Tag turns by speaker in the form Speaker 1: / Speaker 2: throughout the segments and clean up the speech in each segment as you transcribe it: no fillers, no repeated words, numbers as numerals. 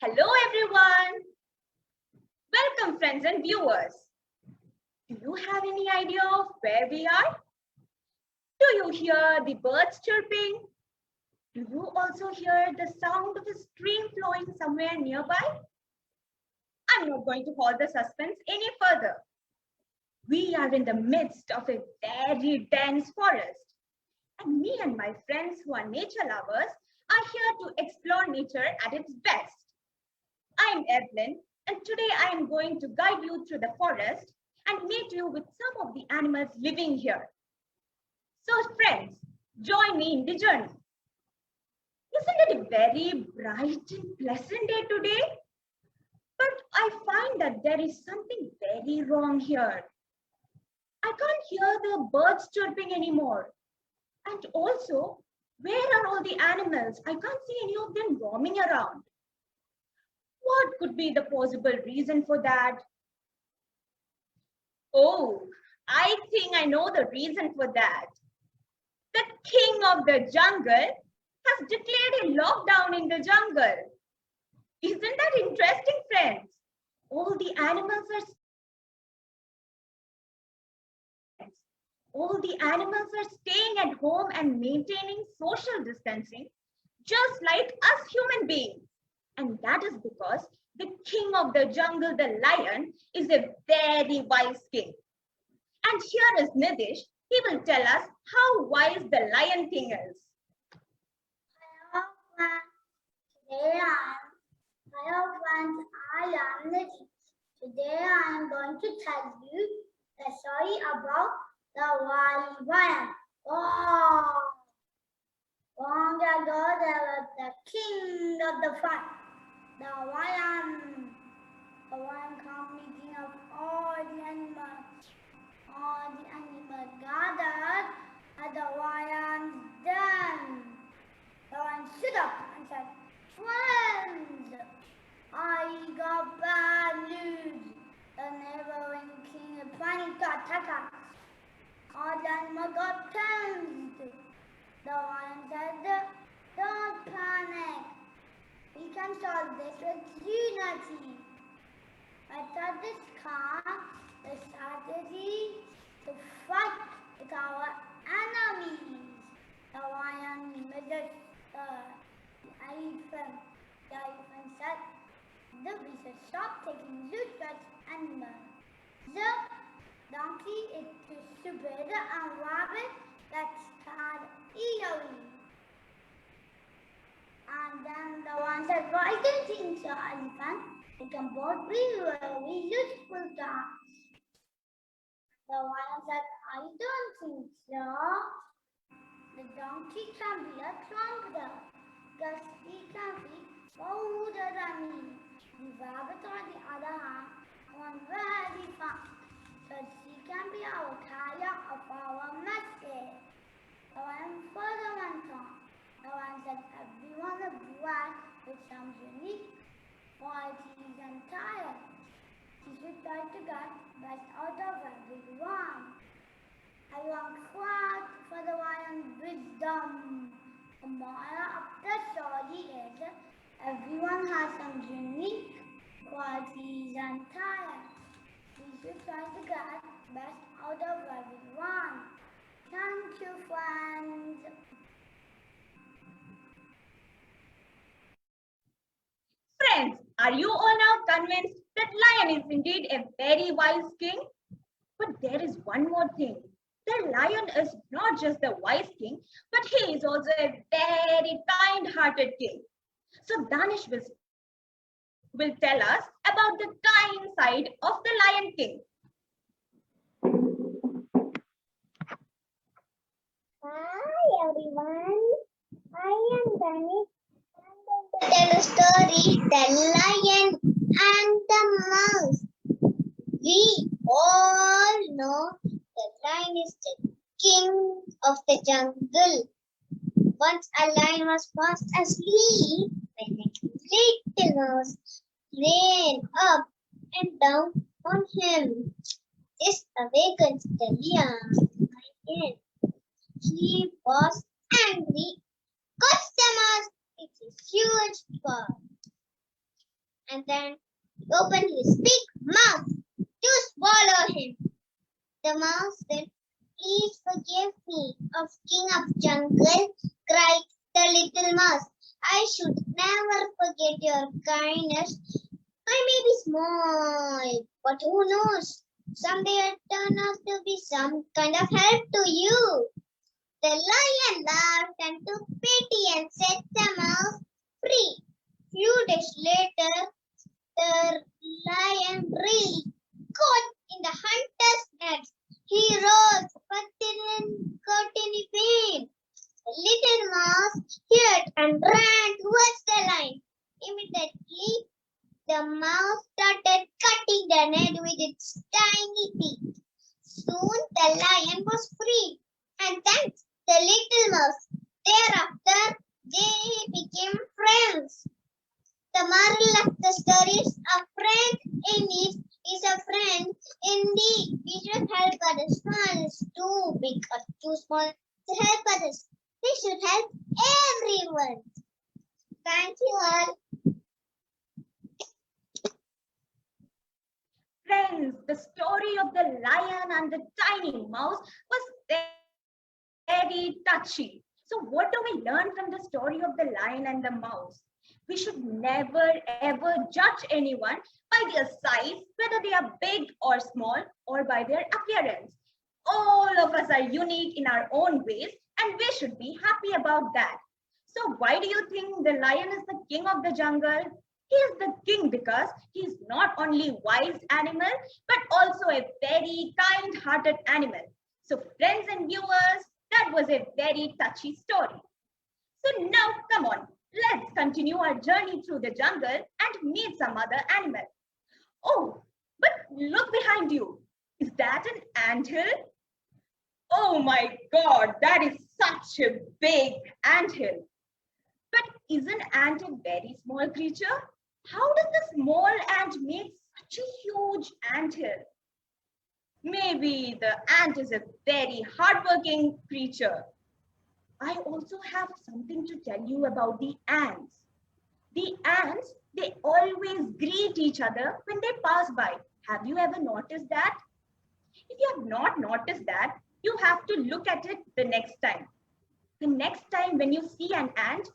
Speaker 1: Hello everyone. Welcome friends and viewers. Do you have any idea of where we are? Do you hear the birds chirping? Do you also hear the sound of a stream flowing somewhere nearby? I'm not going to hold the suspense any further. We are in the midst of a very dense forest, and me and my friends who are nature lovers are here to explore nature at its best. I'm Evelyn, and today I am going to guide you through the forest and meet you with some of the animals living here. So friends, join me in the journey. Isn't it a very bright and pleasant day today? But I find that there is something very wrong here. I can't hear the birds chirping anymore. And also, where are all the animals? I can't see any of them roaming around. What could be the possible reason for that? Oh, I think I know the reason for that. The king of the jungle has declared a lockdown in the jungle. Isn't that interesting, friends? All the animals are staying at home and maintaining social distancing, just like us human beings. And that is because the king of the jungle, the lion, is a very wise king. And here is Nidish. He will tell us how wise the Lion King is.
Speaker 2: Hello friends, I am Nidish. Today I am going to tell you the story about the wise lion. Long ago there was the king of the forest, the lion. The lion coming of all the animals. All the animals gathered at the lion's den. The lion stood up and said, "Friends, I got bad news. The neighboring king is planning to attack us." All the animals got tensed. The lion said, "Don't panic. We can solve this with unity." After this calm, the strategy to fight with our enemies. The lion immediately the elephant. The elephant said that we should stop taking useless animals. The donkey is too stupid and rabbit gets tired easily. And then the one said, "Well, I don't think so, elephant. We can both be very useful to us." The lion said, "I don't think so. The donkey can be a stronger because he can be bolder than me. The rabbit, on the other hand, runs very fast, so she can be our carrier of our message." The lion further went on. The lion said, "Everyone is black with some unique qualities and talents. You should try to get best out of everyone." Everyone clapped for the lion's wisdom. The moral of the story is everyone has some unique qualities and talents. We should try to get best out of everyone. Thank you, friends.
Speaker 1: Friends, are you all now convinced that lion is indeed a very wise king? But there is one more thing. The lion is not just the wise king, but he is also a very kind-hearted king. So Danish will tell us about the kind side of the Lion King.
Speaker 2: Hi everyone, I am Danish. I'm going to tell a story, The Lion and the Mouse. We all know the lion is the king of the jungle. Once a lion was fast asleep when a little mouse ran up and down on him. This awakened the lion. He was angry. Caught the mouse with his huge paw.
Speaker 3: and then opened his big mouth to swallow him. The mouse said, "Please forgive me, of King of Jungle," cried the little mouse. "I should never forget your kindness. I may be small, but who knows? Someday I'll turn out to be some kind of help to you." The lion laughed and took pity and set the mouse free. Few days later, the lion really caught in the hunter's net. He rose, but didn't got any pain. The little mouse heard and ran towards the lion. Immediately, the mouse started cutting the net with its tiny teeth. Soon the lion was free, and thanks the little mouse. Thereafter, they became friends. The moral of the story is a friend in need is a friend indeed. We should help others. No one is too big or too small to help others. We should help everyone. Thank you all.
Speaker 1: Friends, the story of the lion and the tiny mouse was very touchy. So, what do we learn from the story of the lion and the mouse? We should never ever judge anyone by their size, whether they are big or small, or by their appearance. All of us are unique in our own ways, and we should be happy about that. So, why do you think the lion is the king of the jungle? He is the king because he is not only wise animal but also a very kind-hearted animal. So friends and viewers, that was a very touchy story. So now come on, let's continue our journey through the jungle and meet some other animal. Oh, but look behind you. Is that an anthill? Oh my God, that is such a big anthill. But isn't ant a very small creature? How does the small ant make such a huge anthill? Maybe the ant is a very hardworking creature. I also have something to tell you about the ants. The ants, they always greet each other when they pass by. Have you ever noticed that? If you have not noticed that, you have to look at it the next time. The next time when you see an ant,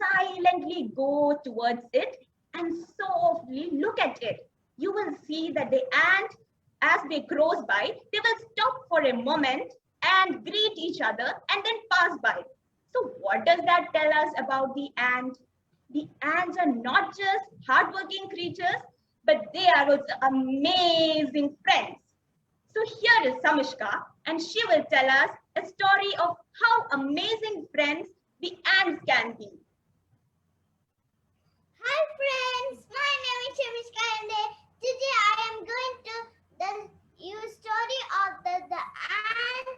Speaker 1: silently go towards it and softly look at it. You will see that the ant, as they cross by, they will stop for a moment and greet each other and then pass by. So what does that tell us about the ant? The ants are not just hardworking creatures, but they are also amazing friends. So here is Samishka, and she will tell us a story of how amazing friends the ants can be.
Speaker 2: Hi friends, my name is Shamishka and today I am going to tell you a story of the ant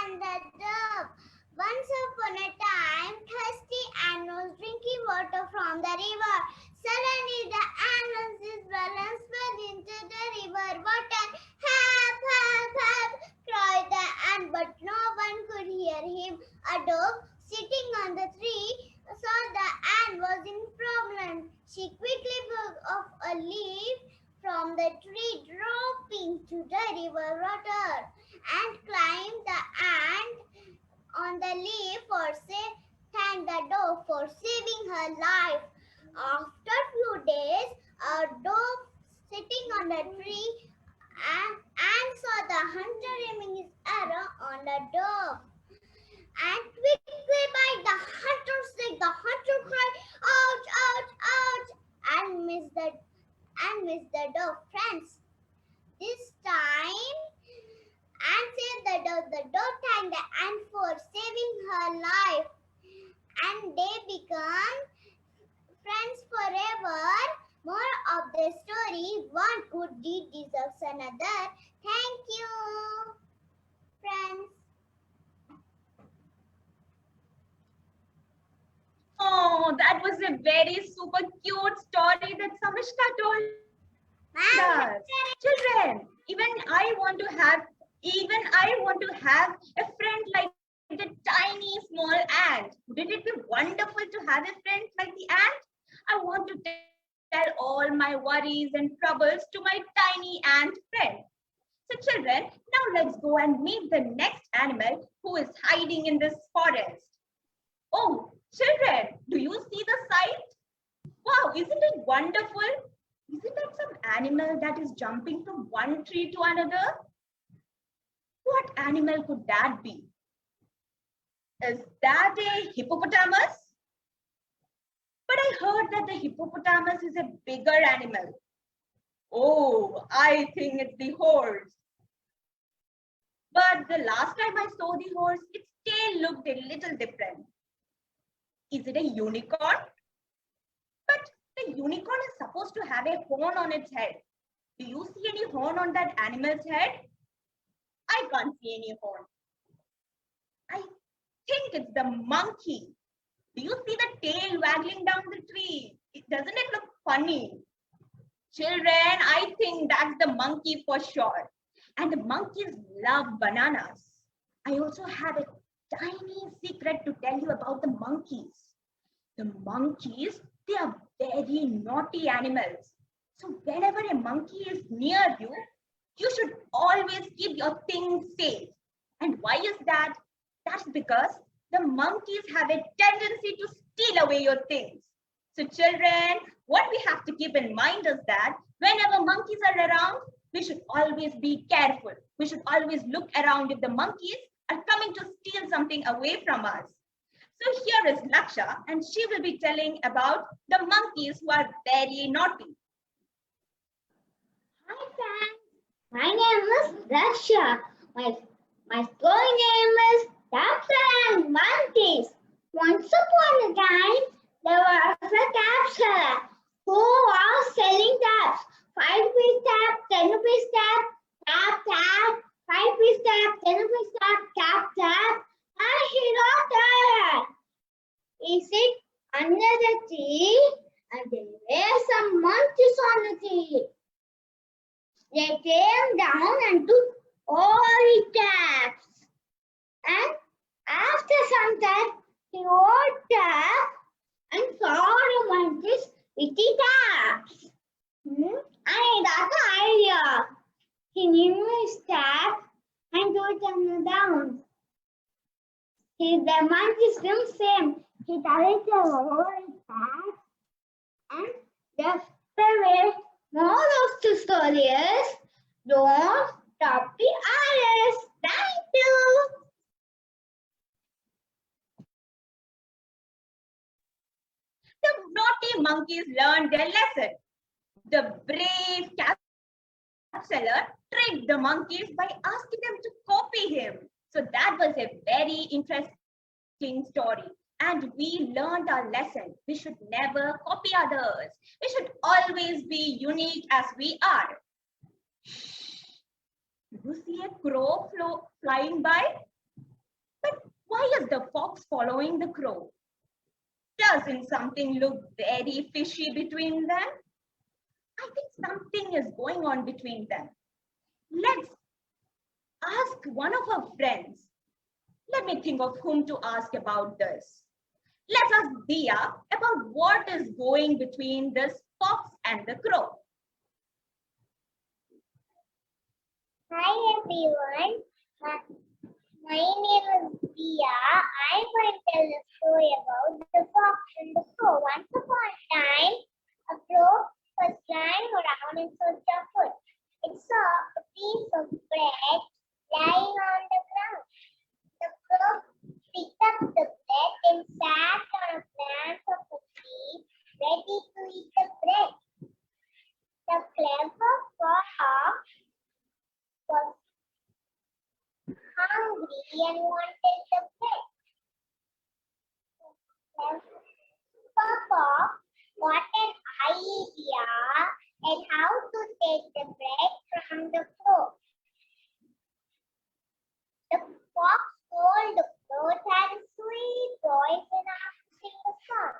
Speaker 2: and the dove. Once upon a time, thirsty ant was drinking water from the river. Suddenly the ant lost his balance, fell into the river water. Help, help, help, cried the ant, but no one could hear him. A dove sitting on the tree saw the ant was in problem. She quickly broke off a leaf from the tree, dropping to the river water, and climbed the ant on the leaf for thanked the dove for saving her life. After few days, a dove sitting on the tree and saw the hunter aiming his arrow on the dove. And quickly by the hunter's leg, the hunter cried, "Ouch, ouch, ouch!" and missed the dove. Friends, this time, and saved the dove thanked the ant for saving her life, and they become friends forever. More of the story: one good deed deserves another. Thank you, friends.
Speaker 1: Oh, that was a very super cute story that Samishka told us. Children, even I want to have a friend like the tiny small ant. Wouldn't it be wonderful to have a friend like the ant? I want to tell you tell all my worries and troubles to my tiny ant friend. So children, now let's go and meet the next animal who is hiding in this forest. Oh, children, do you see the sight? Wow, isn't it wonderful? Isn't that some animal that is jumping from one tree to another? What animal could that be? Is that a hippopotamus? But I heard that the hippopotamus is a bigger animal. Oh, I think it's the horse. But the last time I saw the horse, its tail looked a little different. Is it a unicorn? But the unicorn is supposed to have a horn on its head. Do you see any horn on that animal's head? I can't see any horn. I think it's the monkey. Do you see the tail waggling down the tree? Doesn't it look funny? Children, I think that's the monkey for sure. And the monkeys love bananas. I also have a tiny secret to tell you about the monkeys. The monkeys, they are very naughty animals. So whenever a monkey is near you, you should always keep your things safe. And why is that? That's because the monkeys have a tendency to steal away your things. So children, what we have to keep in mind is that whenever monkeys are around, we should always be careful. We should always look around if the monkeys are coming to steal something away from us. So here is Laksha, and she will be telling about the monkeys who are very naughty.
Speaker 3: Hi friends, my name is Raksha. My story name is Capture and Monkeys. Once upon a time, there was a tap seller who was selling taps. 5-piece tap, 10-piece tap, tap, 5-piece tap, 10-piece tap, and he got tired. He sat under the tree and there were some monkeys on the tree. They came down and took all the taps. And after some time, he walked up and saw the monkeys with the taps. And he got the idea. He knew his tap and took them down. The monkeys didn't same. He collected all the taps and left away. Moral of the story is, don't stop the others. Thank you.
Speaker 1: The naughty monkeys learned their lesson. The brave cat seller tricked the monkeys by asking them to copy him. So that was a very interesting story. And we learned our lesson. We should never copy others. We should always be unique as we are. Do you see a crow flying by? But why is the fox following the crow? Doesn't something look very fishy between them? I think something is going on between them. Let's ask one of our friends. Let me think of whom to ask about this. Let's ask Dia about what is going between this fox and the crow.
Speaker 3: Hi everyone. My name is Dia. I'm going to tell a story about the fox and the crow. Once upon a time, a crow was flying around in search of food. It saw a piece of bread lying on the ground. The crow picked up the bread and sat on a branch of a tree, ready to eat the bread. The clever fox was hungry and wanted the bread. Papa got an idea at how to take the bread from the crow. The fox told the crow it had a sweet voice and asked to sing a song.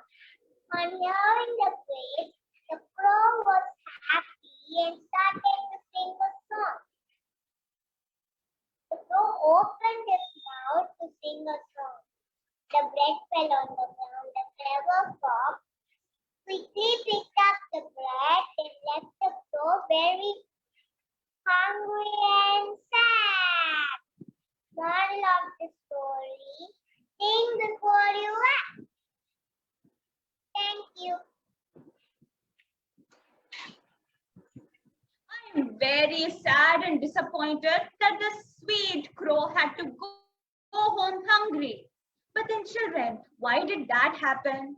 Speaker 3: On hearing the praise, the crow was happy and started to sing a song. The crow opened his mouth to sing a song. The bread fell on the ground. The clever fox quickly picked up the bread and left the crow very hungry and sad. Moral of the story: think before you act. Thank you.
Speaker 1: I'm very sad and disappointed that the sweet crow had to go home hungry. But then, children, why did that happen?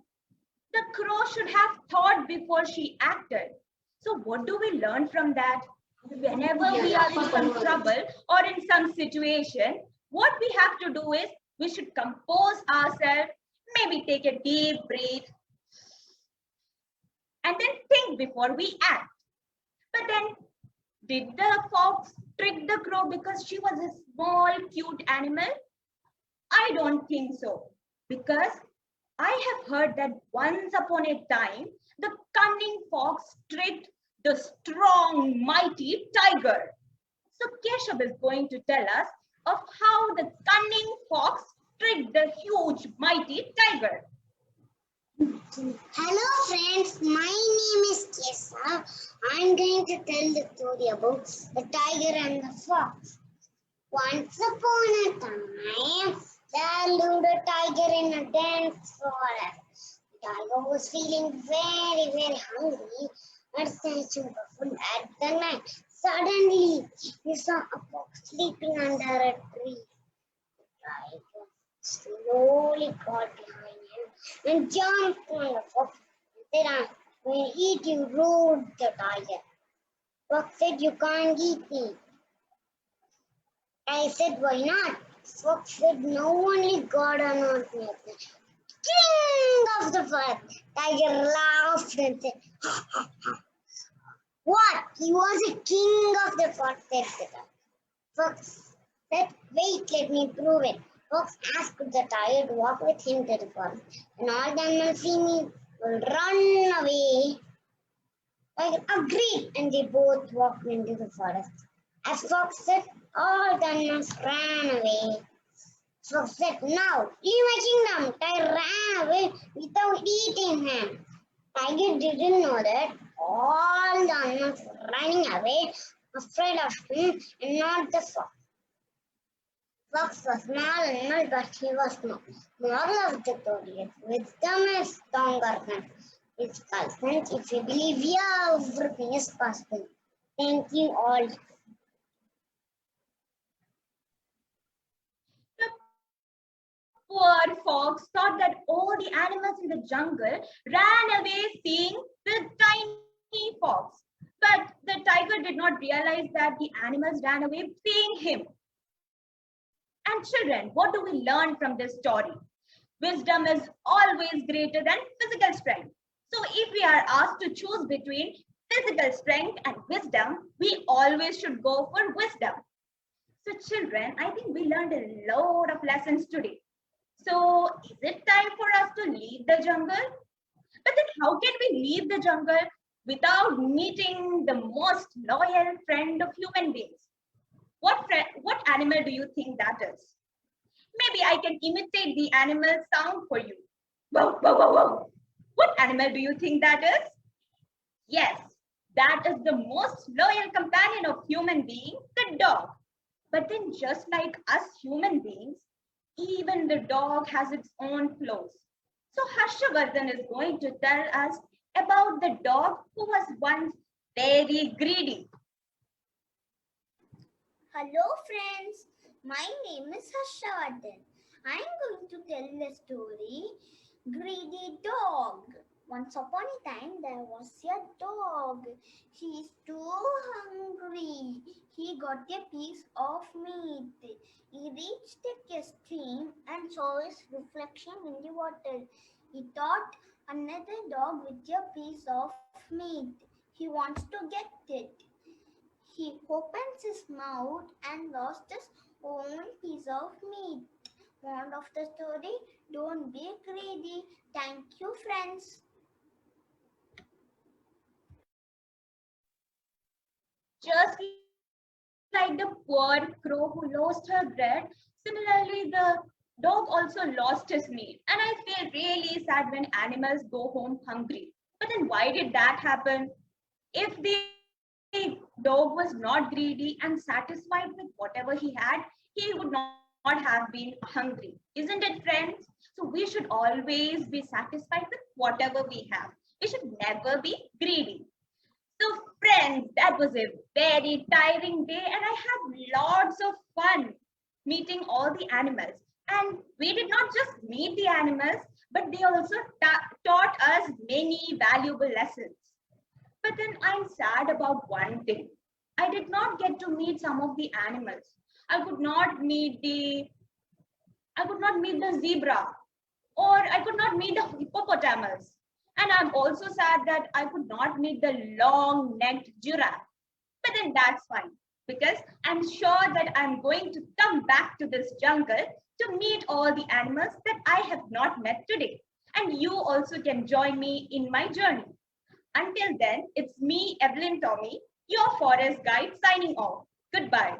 Speaker 1: The crow should have thought before she acted. So, what do we learn from that? Whenever we are in some trouble or in some situation, what we have to do is we should compose ourselves, maybe take a deep breath, and then think before we act. But then, did the fox trick the crow because she was a small, cute animal? I don't think so. Because I have heard that once upon a time, the cunning fox tricked the strong, mighty tiger. So Keshav is going to tell us of how the cunning fox tricked the huge, mighty tiger.
Speaker 3: Hello friends, my name is Kesa. I'm going to tell the story about the tiger and the fox. Once upon a time, there lived a tiger in a dense forest. The tiger was feeling very hungry and searching for food at the night. Suddenly, he saw a fox sleeping under a tree. The tiger slowly got behind him and jumped on the fox and said, "I'm going to eat you," roared the tiger. Fox said, "You can't eat me." I said, "Why not?" Fox said, "No, only God on earth knows that." King of the forest. Tiger laughed and said, "What? He was a king of the forest," said the tiger. Fox said, "Wait, let me prove it." Fox asked the tiger to walk with him to the forest. When all the animals see me, will run away. Tiger agreed, and they both walked into the forest. As Fox said, all the animals ran away. Fox said, "Now, leave my kingdom." Tiger ran away without eating him. Tiger didn't know that all the animals were running away, afraid of him, and not the fox. Fox was small animal, but he was small. Moral of the story is wisdom is stronger than its cousins. If you believe everything is possible. Thank you all.
Speaker 1: The poor fox thought that all the animals in the jungle ran away seeing the tiny fox. But the tiger did not realize that the animals ran away seeing him. And children, what do we learn from this story? Wisdom is always greater than physical strength. So if we are asked to choose between physical strength and wisdom, we always should go for wisdom. So children, I think we learned a lot of lessons today. So is it time for us to leave the jungle? But then how can we leave the jungle without meeting the most loyal friend of human beings? What animal do you think that is? Maybe I can imitate the animal sound for you. Wow, wow, wow, wow. What animal do you think that is? Yes, that is the most loyal companion of human being, the dog. But then just like us human beings, even the dog has its own flaws. So Harshavardhan is going to tell us about the dog who was once very greedy.
Speaker 2: Hello friends, my name is Harshavardhan. I am going to tell the story Greedy Dog. Once upon a time there was a dog. He is too hungry. He got a piece of meat. He reached a stream and saw his reflection in the water. He thought another dog with a piece of meat. He wants to get it. He opens his mouth and lost his own piece of meat. Moral of the story: don't be greedy. Thank you, friends.
Speaker 1: Just like the poor crow who lost her bread, similarly, the dog also lost his meat. And I feel really sad when animals go home hungry. But then why did that happen? If the dog was not greedy and satisfied with whatever he had, he would not have been hungry. Isn't it, friends? So we should always be satisfied with whatever we have. We should never be greedy. So, friends, that was a very tiring day, and I had lots of fun meeting all the animals. And we did not just meet the animals, but they also taught us many valuable lessons. But then I'm sad about one thing. I did not get to meet some of the animals. I could not meet the I could not meet the zebra, or I could not meet the hippopotamus. And I'm also sad that I could not meet the long necked giraffe. But then that's fine because I'm sure that I'm going to come back to this jungle to meet all the animals that I have not met today. And you also can join me in my journey. Until then, it's me, Evelyn Tommy, your forest guide, signing off. Goodbye.